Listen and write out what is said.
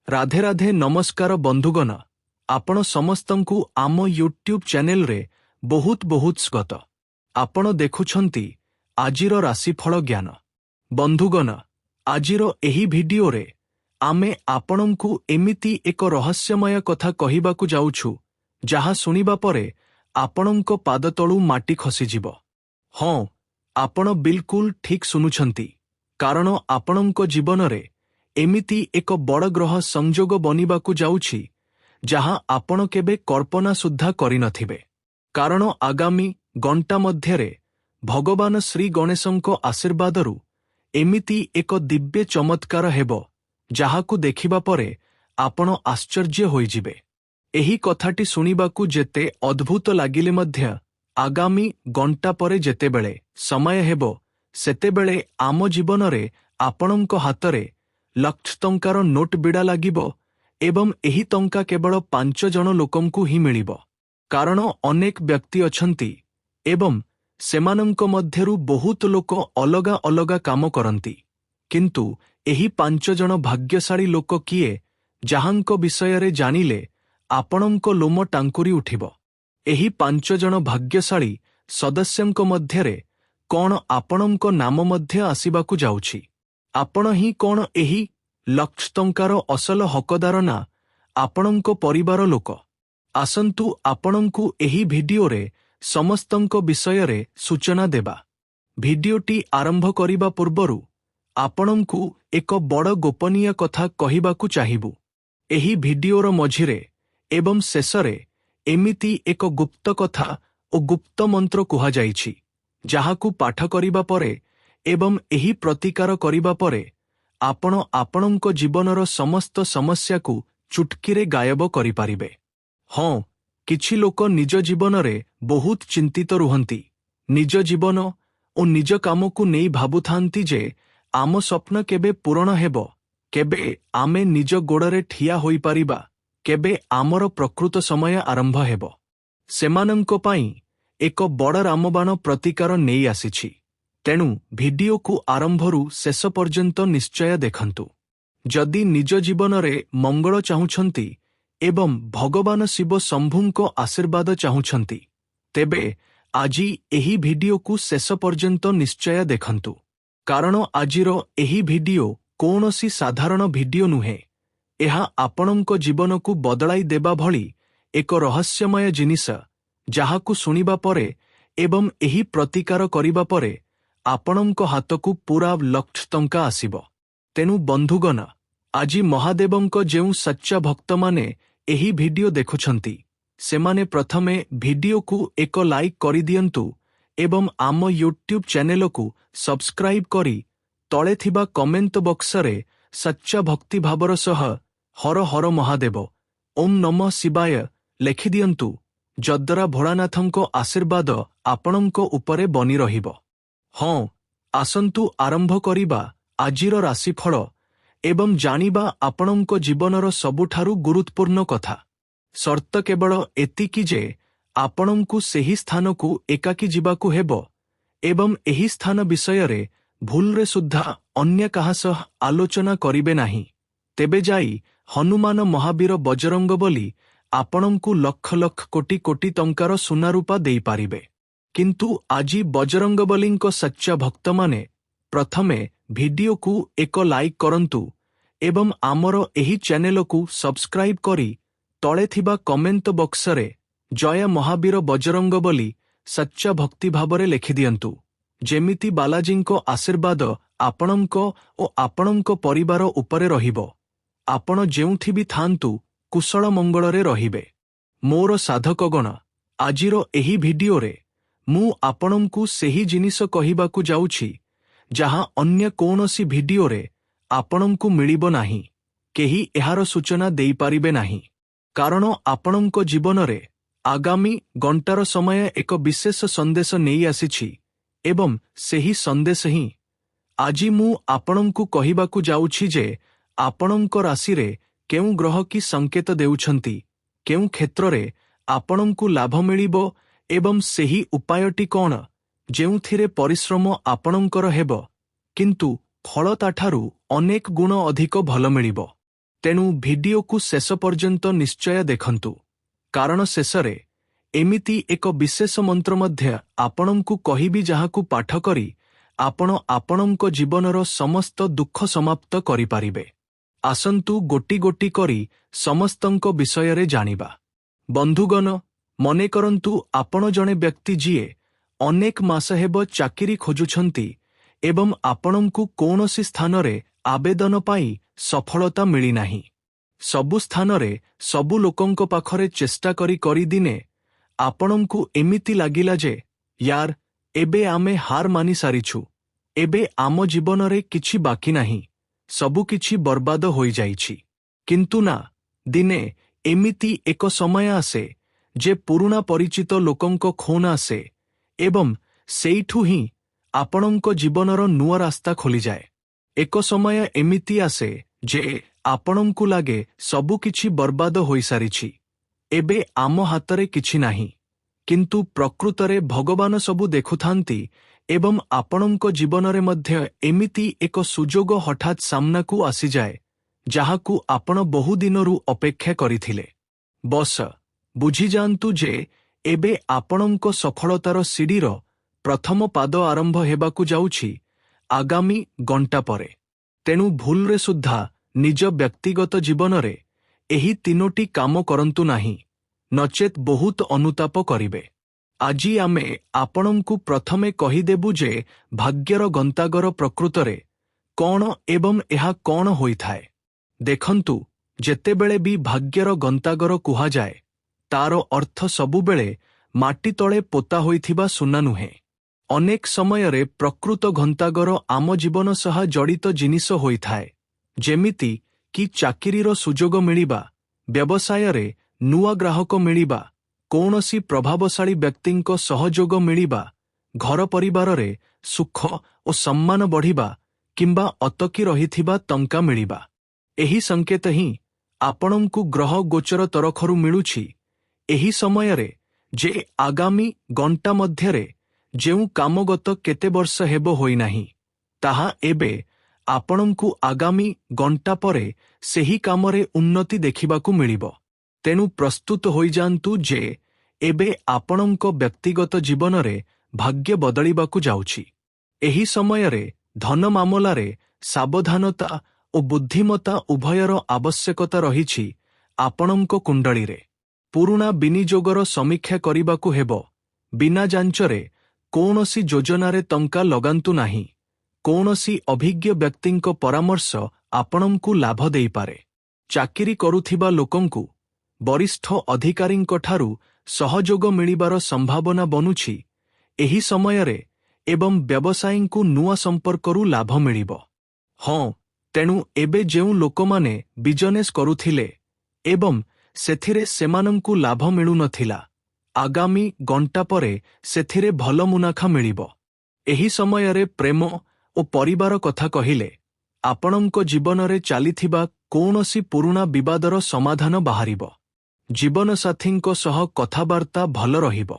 राधे राधे नमस्कार बंधुगण आपण समस्तंकु आम यूट्यूब चैनल रे बहुत बहुत स्वागत। आपण देखुछंती आजिर राशिफल ज्ञान। बंधुगण आजिर एही भिडियो रे आमे आपणंकु एमिति एक रहस्यमय कथा कहिबाकु जाउछु जहा सुनिबा परे आपणंको पाद तळु माटी खसी जिवो। हाँ, आपण बिल्कुल ठीक सुनुछंती कारण आपणंको जीवन रे एमिति एक बड़ ग्रह संजोग बनिबाकु जाउछि जहा आपण केबे कल्पना सुद्धा करि नथिबे। कारण आगामी घंटा मध्यरे भगवान श्री गणेशंको आशीर्वादरु एमिति एक दिव्य चमत्कार हेबो जाहाकु देखिबा परे आपण आश्चर्य होइजिबे। एही कथाटी सुनिबाकु जेते अद्भुत लागिले मध्य आगामी घंटा परे जेतेबेले समय हेबो सेतेबेले आम जीवन रे आपणंको हातरे लक्ष टंकार नोट बिड़ा लागिबो एवं एही टंका केवल 5 जन लोकंकु ही मिलिबो। कारण अनेक व्यक्ति अछंती एवं सेमानंको मध्यरु बहुत लोक अलगा अलगा काम करंती, किंतु एही 5 जन भाग्यशाली लोक किए जाहांको विषयरे जानिले आपणंको लोम टांकुरी उठिबो। एही 5 जन भाग्यशाली सदस्यंको मध्यरे कोन आपणंको नाम मध्य आसीबाकु जाउछि। आपण ही कोन एही लक्ष टंकार असल हकदार ना आपणंको परिवार लोक? आसंतु आपणंकु एही भिडियो रे समस्तंको विषय रे सूचना देबा। भिडियोटी आरंभ करिबा पूर्वरु आपणंकु एक बड़ गोपनीय कथा कहिबाकु चाहिबु। एही भिडियोर मझिरे एवं शेषरे एमिति एक गुप्त कथा ओ गुप्त मंत्र कुहा जाइछि जाहाकु पाठ करिबा परे एवं एही प्रतिकार करिबा परे आपण आपणंको जीवनर समस्त समस्या को चुटकीरे गायब करि पारिबे। हाँ, किछि लोक निज जीवन रे बहुत चिंतित रुहंती। निज जीवन ओ निज काम को नहीं भाबुथांती जे आम स्वप्न केबे पूरण हेबो, केबे आमे निज गोड़रे ठिया होई पारिबा, केबे आमर प्रकृत समय आरंभ हेबो। सेमानंको पाई एक बड़ रामबाण प्रतिकार नहीं आसीछि। तेणु भिडियो को आरंभरू शेष पर्यंत निश्चय देखंतु। जदि निज जीवन रे मंगल चाहुछंती एवं भगवान शिव शंभुंको आशीर्वाद चाहुछंती तेबे आजी एही भिडियो को शेष पर्यंत निश्चय देखंतु। कारण आजिर एही भिडियो कौनसी साधारण भिडियो नुहे। एहा आपणंको जीवन को बदलाई देबा भली एक रहस्यमय जिनिस जाहाकु सुनिबा परे एवं एही प्रतिकार करिबा परे आपणंको हातकु पूरा लक्ष टंका आसीबो। तेनु बंधुगण आजी महादेवंको जेउ सच्चा भक्त माने एही भिडियो देखुछंती सेमाने प्रथमे भिडियो को एक लाइक करि दियंतु एवं आम यूट्यूब चैनल को सब्सक्राइब करी तळे थिबा कमेंट बॉक्स रे सच्चा भक्ति भावर सह हर हर महादेव ओम नमः शिवाय लेखि दियंतु, जद्वारा भोलानाथंको आशीर्वाद आपणंको उपरे बनी रहिबो। हाँ, आसंतु आरंभ करिबा आजिर राशिफल एवं जानिबा आपणंको जीवनर सबुठारु गुरुत्वपूर्ण कथा। शर्त केवल एतिकी जे आपणंकु सेही स्थान को एकाकी जिबाकु हेबो एवं एही स्थान विषय रे भूल रे सुद्धा अन्य काहा सह आलोचना करिबे नाही। तेबे जाई हनुमान महावीर बजरंग बोली आपणंकु लक्ष लक्ष कोटी कोटी टंकार सुना रूपा देई पारिबे। किंतु आजी बजरंग बलींको सच्चा भक्त माने प्रथमे भिडियो को एक लाइक करंतु एवं आमर एही चैनल को सब्सक्राइब करी तळे थिबा कमेंट बॉक्स रे जय महावीर बजरंग बोली सच्चा भक्ति भावरे लेखि दियंतु, जेमिति बालाजींको आशीर्वाद आपणंको ओ आपणंको परिवार उपरे रहिबो। आपण जेउथि भी थांतु कुशल मंगलरे रहिबे। मोर साधकगण आजिर एही भिडियो रे मु आपणंकु सेही जिनिस कहिबाकु जाउछि जहां अन्य कौनसी भिडियो रे आपणंकु मिलिबो नाही। केही एहार सूचना देई पारिबे नाही। कारण आपणंको जीवन रे आगामी घंटार समय एक विशेष संदेश नेई आसीछि एवं सेही संदेश ही आजी मु आपणंकु कहिबाकु जाउछि जे आपणंको राशि रे केउ ग्रह की संकेत देउछंती, केउ क्षेत्र रे आपणंकु लाभ मिलिबो एवं सेही उपायटी कौन जेउथिरे परिश्रम आपणंकर हेबो किंतु फल ताठारु अनेक गुण अधिक भल मिलिबो। ତେଣୁ ଭିଡିଓକୁ ଶେଷ ପର୍ଯ୍ୟନ୍ତ ନିଶ୍ଚୟ ଦେଖନ୍ତୁ, କାରଣ ଶେଷରେ ଏମିତି ଏକ ବିଶେଷ ମନ୍ତ୍ର ମଧ୍ୟ ଆପଣଙ୍କୁ କହିବି ଯାହାକୁ ପାଠ କରି ଆପଣ ଆପଣଙ୍କ ଜୀବନର ସମସ୍ତ ଦୁଃଖ ସମାପ୍ତ କରିପାରିବେ। ଆସନ୍ତୁ ଗୋଟି ଗୋଟି କରି ସମସ୍ତଙ୍କ ବିଷୟରେ ଜାଣିବା। ବନ୍ଧୁଗଣ, ମନେ କରନ୍ତୁ ଆପଣ ଜଣେ ବ୍ୟକ୍ତି ଯିଏ ଅନେକ ମାସ ହେବ ଚାକିରି ଖୋଜୁଛନ୍ତି ଏବଂ ଆପଣଙ୍କୁ କୌଣସି ସ୍ଥାନରେ ଆବେଦନ ପାଇଁ ସଫଳତା ମିଳିନାହିଁ। ସବୁ ସ୍ଥାନରେ ସବୁ ଲୋକଙ୍କ ପାଖରେ ଚେଷ୍ଟା କରି ଦିନେ ଆପଣଙ୍କୁ ଏମିତି ଲାଗିଲା ଯେ ୟାର, ଏବେ ଆମେ ହାର ମାନି ସାରିଛୁ, ଏବେ ଆମ ଜୀବନରେ କିଛି ବାକି ନାହିଁ, ସବୁକିଛି ବର୍ବାଦ ହୋଇଯାଇଛି। କିନ୍ତୁ ନା, ଦିନେ ଏମିତି ଏକ ସମୟ ଆସେ ଯେ ପୁରୁଣା ପରିଚିତ ଲୋକଙ୍କ ଫୋନ ଆସେ ଏବଂ ସେଇଠୁ ହିଁ ଆପଣଙ୍କ ଜୀବନର ନୂଆ ରାସ୍ତା ଖୋଲିଯାଏ। ଏକ ସମୟ ଏମିତି ଆସେ ଯେ ଆପଣଙ୍କୁ ଲାଗେ ସବୁକିଛି ବର୍ବାଦ ହୋଇସାରିଛି, ଏବେ ଆମ ହାତରେ କିଛି ନାହିଁ। କିନ୍ତୁ ପ୍ରକୃତରେ ଭଗବାନ ସବୁ ଦେଖୁଥାନ୍ତି ଏବଂ ଆପଣଙ୍କ ଜୀବନରେ ମଧ୍ୟ ଏମିତି ଏକ ସୁଯୋଗ ହଠାତ୍ ସାମ୍ନାକୁ ଆସିଯାଏ ଯାହାକୁ ଆପଣ ବହୁଦିନରୁ ଅପେକ୍ଷା କରିଥିଲେ। ବସ୍ ବୁଝିଯାଆନ୍ତୁ ଯେ ଏବେ ଆପଣଙ୍କ ସଫଳତାର ସିଡ଼ିର ପ୍ରଥମ ପାଦ ଆରମ୍ଭ ହେବାକୁ ଯାଉଛି ଆଗାମୀ ଘଣ୍ଟା ପରେ। ତେଣୁ ଭୁଲରେ ସୁଦ୍ଧା ନିଜ ବ୍ୟକ୍ତିଗତ ଜୀବନରେ ଏହି ତିନୋଟି କାମ କରନ୍ତୁ ନାହିଁ, ନଚେତ୍ ବହୁତ ଅନୁତାପ କରିବେ। ଆଜି ଆମେ ଆପଣଙ୍କୁ ପ୍ରଥମେ କହିଦେବୁ ଯେ ଭାଗ୍ୟର ଗନ୍ତାଘର ପ୍ରକୃତରେ କ'ଣ ଏବଂ ଏହା କ'ଣ ହୋଇଥାଏ। ଦେଖନ୍ତୁ, ଯେତେବେଳେ ବି ଭାଗ୍ୟର ଗନ୍ତାଘର କୁହାଯାଏ, ତାର ଅର୍ଥ ସବୁବେଳେ ମାଟି ତଳେ ପୋତା ହୋଇଥିବା ସୁନା ନୁହେଁ। ଅନେକ ସମୟରେ ପ୍ରକୃତ ଗନ୍ତାଘର ଆମ ଜୀବନ ସହ ଜଡ଼ିତ ଜିନିଷ ହୋଇଥାଏ, ଯେମିତି କି ଚାକିରିର ସୁଯୋଗ ମିଳିବା, ବ୍ୟବସାୟରେ ନୂଆ ଗ୍ରାହକ ମିଳିବା, କୌଣସି ପ୍ରଭାବଶାଳୀ ବ୍ୟକ୍ତିଙ୍କ ସହଯୋଗ ମିଳିବା, ଘର ପରିବାରରେ ସୁଖ ଓ ସମ୍ମାନ ବଢ଼ିବା କିମ୍ବା ଅଟକି ରହିଥିବା ଟଙ୍କା ମିଳିବା। ଏହି ସଂକେତ ହିଁ ଆପଣଙ୍କୁ ଗ୍ରହ ଗୋଚର ତରଫରୁ ମିଳୁଛି ଏହି ସମୟରେ ଯେ ଆଗାମୀ ଘଣ୍ଟା ମଧ୍ୟରେ ଯେଉଁ କାମ ଗତ କେତେ ବର୍ଷ ହେବ ହୋଇନାହିଁ, ତାହା ଏବେ ଆପଣଙ୍କୁ ଆଗାମୀ ଘଣ୍ଟା ପରେ ସେହି କାମରେ ଉନ୍ନତି ଦେଖିବାକୁ ମିଳିବ। ତେଣୁ ପ୍ରସ୍ତୁତ ହୋଇଯାଆନ୍ତୁ ଯେ ଏବେ ଆପଣଙ୍କ ବ୍ୟକ୍ତିଗତ ଜୀବନରେ ଭାଗ୍ୟ ବଦଳିବାକୁ ଯାଉଛି। ଏହି ସମୟରେ ଧନ ମାମଲାରେ ସାବଧାନତା ଓ ବୁଦ୍ଧିମତ୍ତା ଉଭୟର ଆବଶ୍ୟକତା ରହିଛି। ଆପଣଙ୍କ କୁଣ୍ଡଳୀରେ ପୁରୁଣା ବିନିଯୋଗର ସମୀକ୍ଷା କରିବାକୁ ହେବ। ବିନା ଯାଞ୍ଚରେ କୌଣସି ଯୋଜନାରେ ଟଙ୍କା ଲଗାନ୍ତୁ ନାହିଁ। କୌଣସି ଅଭିଜ୍ଞ ବ୍ୟକ୍ତିଙ୍କ ପରାମର୍ଶ ଆପଣଙ୍କୁ ଲାଭ ଦେଇପାରେ। ଚାକିରି କରୁଥିବା ଲୋକଙ୍କୁ ବରିଷ୍ଠ ଅଧିକାରୀଙ୍କଠାରୁ ସହଯୋଗ ମିଳିବାର ସମ୍ଭାବନା ବନୁଛି ଏହି ସମୟରେ ଏବଂ ବ୍ୟବସାୟୀଙ୍କୁ ନୂଆ ସମ୍ପର୍କରୁ ଲାଭ ମିଳିବ। ହଁ, ତେଣୁ ଏବେ ଯେଉଁ ଲୋକମାନେ ବିଜନେସ୍ କରୁଥିଲେ ଏବଂ ସେଥିରେ ସେମାନଙ୍କୁ ଲାଭ ମିଳୁନଥିଲା, ଆଗାମୀ ଘଣ୍ଟା ପରେ ସେଥିରେ ଭଲ ମୁନାଫା ମିଳିବ। ଏହି ସମୟରେ ପ୍ରେମ ଓ ପରିବାର କଥା କହିଲେ ଆପଣଙ୍କ ଜୀବନରେ ଚାଲିଥିବା କୌଣସି ପୁରୁଣା ବିବାଦର ସମାଧାନ ବାହାରିବ। ଜୀବନସାଥୀଙ୍କ ସହ କଥାବାର୍ତ୍ତା ଭଲ ରହିବ।